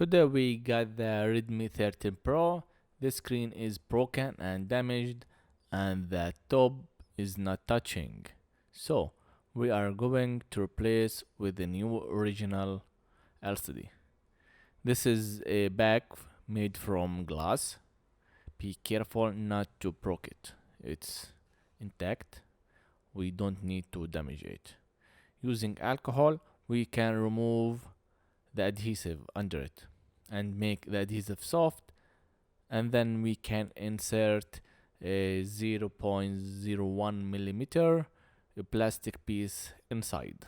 Today we got the Redmi 13 Pro. The screen is broken and damaged and the top is not touching. So we are going to replace with the new original LCD. This is a bag made from glass. Be careful not to break it. It's intact. We don't need to damage it. Using alcohol, we can remove the adhesive under it and make the adhesive soft, and then we can insert a 0.01 millimeter plastic piece inside.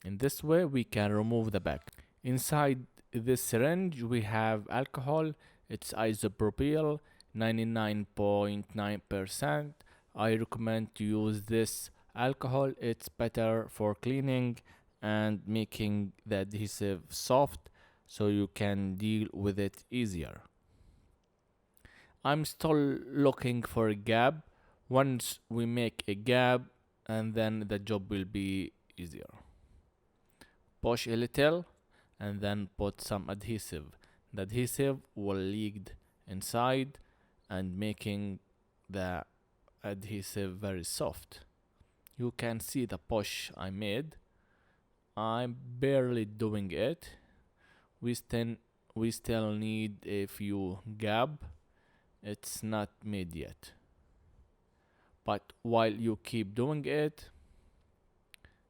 In this way we can remove the bag. Inside this syringe we have alcohol. It's isopropyl 99.9%. I recommend to use this alcohol. It's better for cleaning and making the adhesive soft so you can deal with it easier. I'm still looking for a gap. Once we make a gap, and then the job will be easier. Push a little and then put some adhesive. The adhesive will leak inside and making the adhesive very soft. You can see the push I made. I'm barely doing it. We still need a few gap. It's not made yet. But while you keep doing it,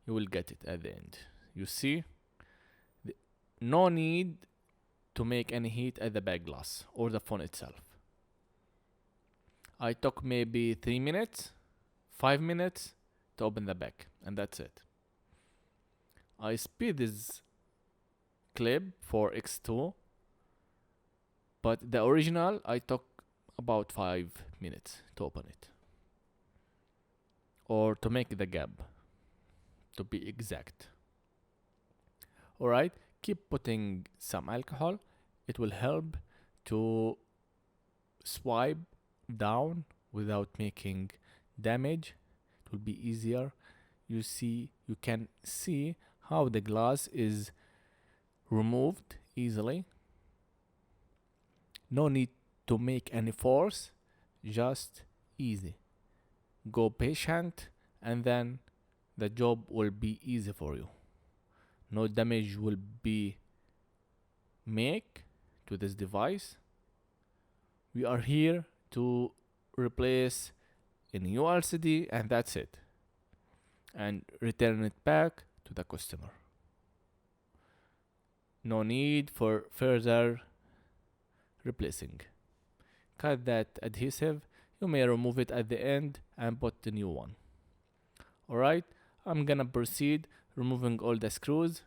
you will get it at the end. You see? No need to make any heat at the back glass or the phone itself. I took maybe 3 minutes, 5 minutes to open the back, and that's it. I speed this clip for X2, but the original I took about 5 minutes to open it, or to make the gap, to be exact. Alright, keep putting some alcohol. It will help to swipe down without making damage. It will be easier. You can see how the glass is removed easily. No need to make any force, just easy. Go patient and then the job will be easy for you. No damage will be made to this device. We are here to replace a new LCD and that's it, and return it back to the customer. No need for further replacing. Cut that adhesive. You may remove it at the end and put the new one. Alright, I'm gonna proceed removing all the screws.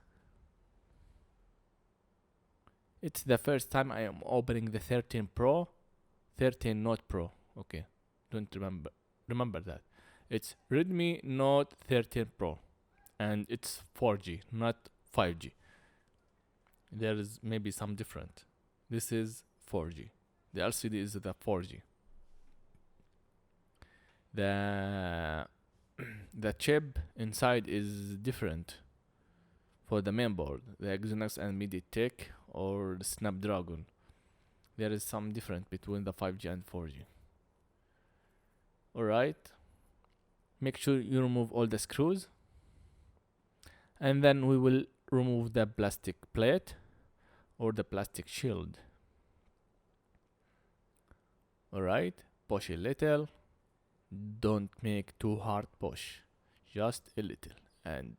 It's the first time I am opening the 13 Pro, 13 Note Pro. Okay, don't remember that. It's Redmi Note 13 Pro, and it's 4G, not 5G. There is maybe some different. This is 4G. The LCD is the 4G. The chip inside is different for the mainboard, the Exynos and MediaTek or the Snapdragon. There is some difference between the 5G and 4G. Alright, make sure you remove all the screws, and then we will remove the plastic plate or the plastic shield. Alright, push a little. Don't make too hard push, just a little, and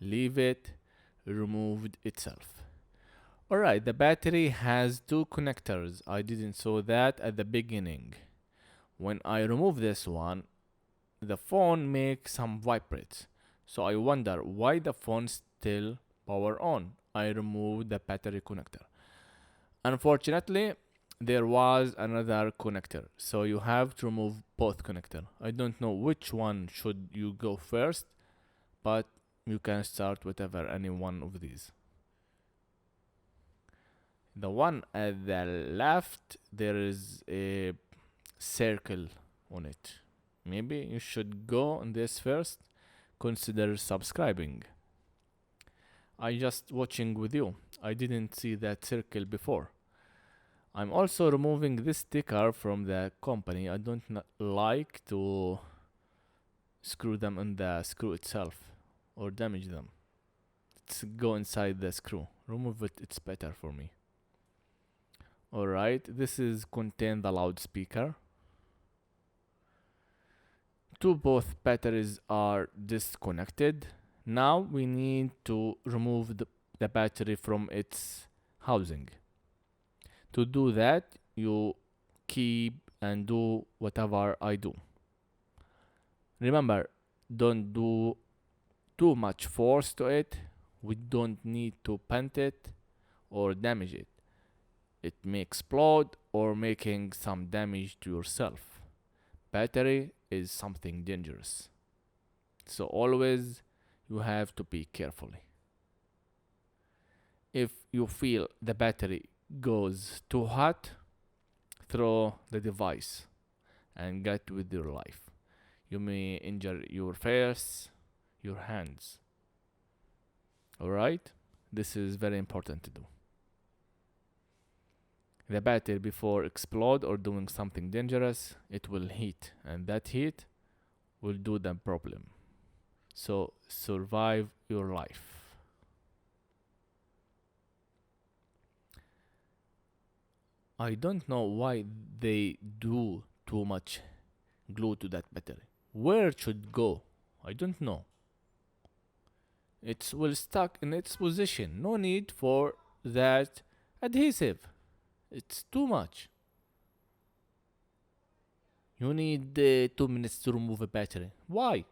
leave it removed itself. Alright, the battery has 2 connectors. I didn't saw that at the beginning. When I remove this one, the phone makes some vibrates. So I wonder why the phone still power on. I removed the battery connector. Unfortunately, there was another connector, so you have to remove both connectors. I don't know which one should you go first, but you can start whatever, any one of these. The one at the left, there is a circle on it. Maybe you should go on this first. Consider subscribing. I just watching with you. I didn't see that circle before. I'm also removing this sticker from the company. I don't like to screw them in the screw itself or damage them. Let's go inside the screw. Remove it, it's better for me. Alright, this is contain the loudspeaker. Both batteries are disconnected. Now we need to remove the battery from its housing. To do that, you keep and do whatever I do. Remember, don't do too much force to it. We don't need to bend it or damage it. It may explode or making some damage to yourself. Battery is something dangerous. So always you have to be carefully. If you feel the battery goes too hot, throw the device and get with your life. You may injure your face, your hands. Alright? This is very important to do. The battery before explode or doing something dangerous, it will heat, and that heat will do the problem. So survive your life. I don't know why they do too much glue to that battery. Where it should go? I don't know. It will stuck in its position. No need for that adhesive. It's too much. You need 2 minutes to remove a battery. Why?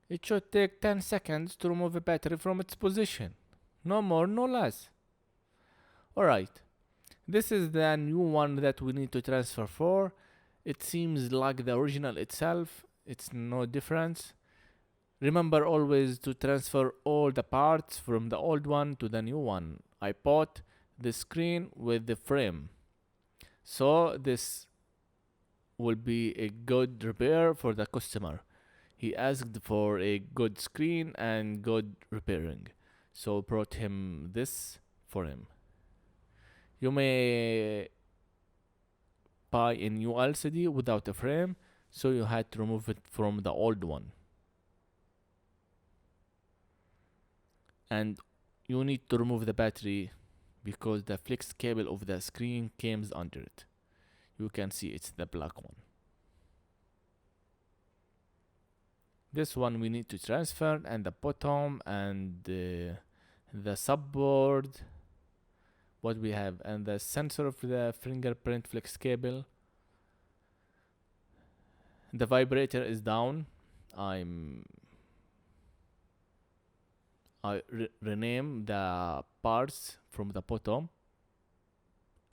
It should take 10 seconds to remove a battery from its position. No more, no less. Alright. This is the new one that we need to transfer for. It seems like the original itself. It's no difference. Remember always to transfer all the parts from the old one to the new one. I bought the screen with the frame. So this will be a good repair for the customer. He asked for a good screen and good repairing. So brought him this for him. You may buy a new LCD without a frame, so you had to remove it from the old one. And you need to remove the battery because the flex cable of the screen comes under it. You can see it's the black one. This one we need to transfer, and the bottom and the subboard, what we have, and the sensor of the fingerprint flex cable. The vibrator is down. I rename the parts from the bottom,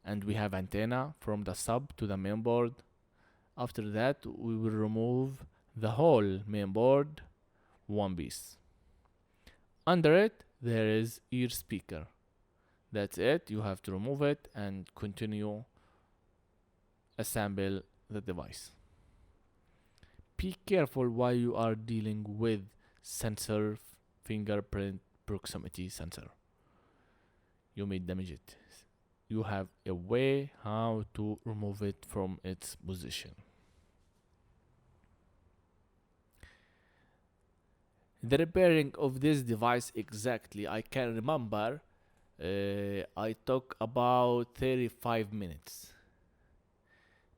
and we have antenna from the sub to the main board. After that, we will remove the whole main board one piece. Under it, there is ear speaker. That's it. You have to remove it and continue assemble the device. Be careful while you are dealing with sensor fingerprint proximity sensor. You may damage it. You have a way how to remove it from its position. The repairing of this device exactly, I can remember, I took about 35 minutes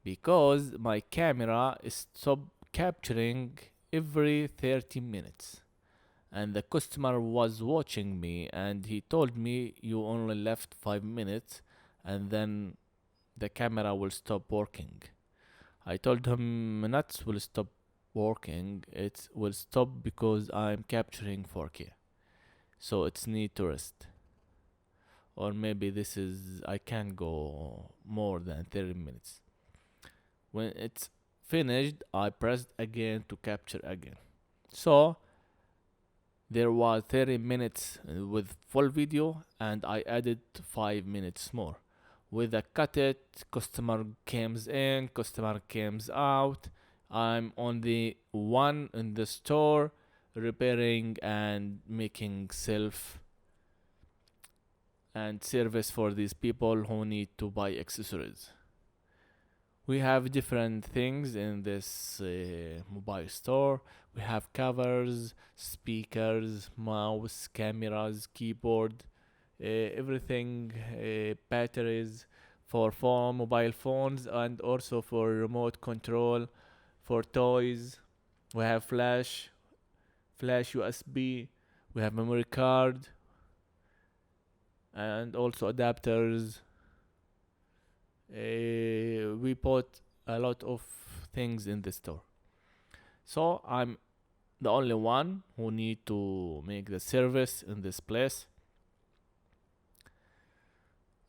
because my camera stopped capturing every 30 minutes, and the customer was watching me, and he told me you only left 5 minutes and then the camera will stop working. I told him nuts will stop working, it will stop because I'm capturing 4K, so it's need to rest. Or maybe this is I can't go more than 30 minutes. When it's finished, I pressed again to capture again. So there was 30 minutes with full video, and I added 5 minutes more. With a cut it, customer comes in, customer comes out. I'm on the one in the store repairing and making self and service for these people who need to buy accessories. We have different things in this mobile store. We have covers, speakers, mouse, cameras, keyboard, everything, batteries for phone, mobile phones, and also for remote control, for toys. We have flash USB. We have memory card, and also adapters. We bought a lot of things in the store. So I'm the only one who need to make the service in this place.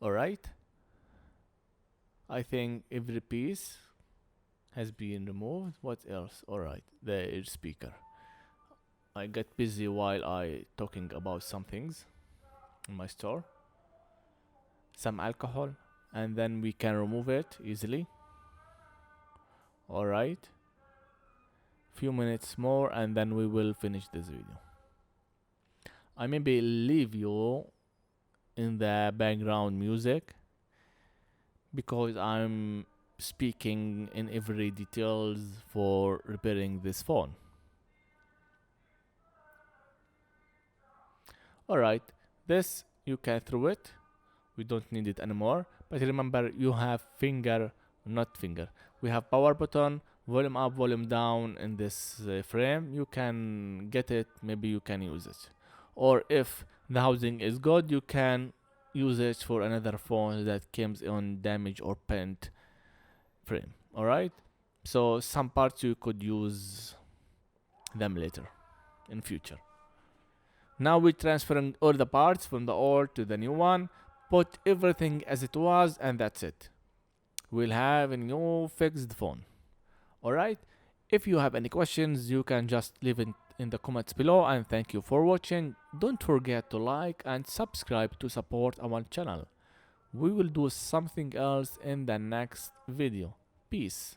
Alright. I think every piece has been removed. What else? Alright, the ear speaker. I get busy while I talking about some things in my store. Some alcohol, and then we can remove it easily. Alright, few minutes more and then we will finish this video. I maybe leave you in the background music because I'm speaking in every details for repairing this phone. Alright, this you can throw it. We don't need it anymore. But remember, you have we have power button, volume up, volume down in this frame. You can get it, maybe you can use it. Or if the housing is good, you can use it for another phone that comes on damaged or bent frame. Alright? So some parts you could use them later, in future. Now we're transferring all the parts from the old to the new one. Put everything as it was and that's it. We'll have a new fixed phone. Alright? If you have any questions, you can just leave it in the comments below, and thank you for watching. Don't forget to like and subscribe to support our channel. We will do something else in the next video. Peace.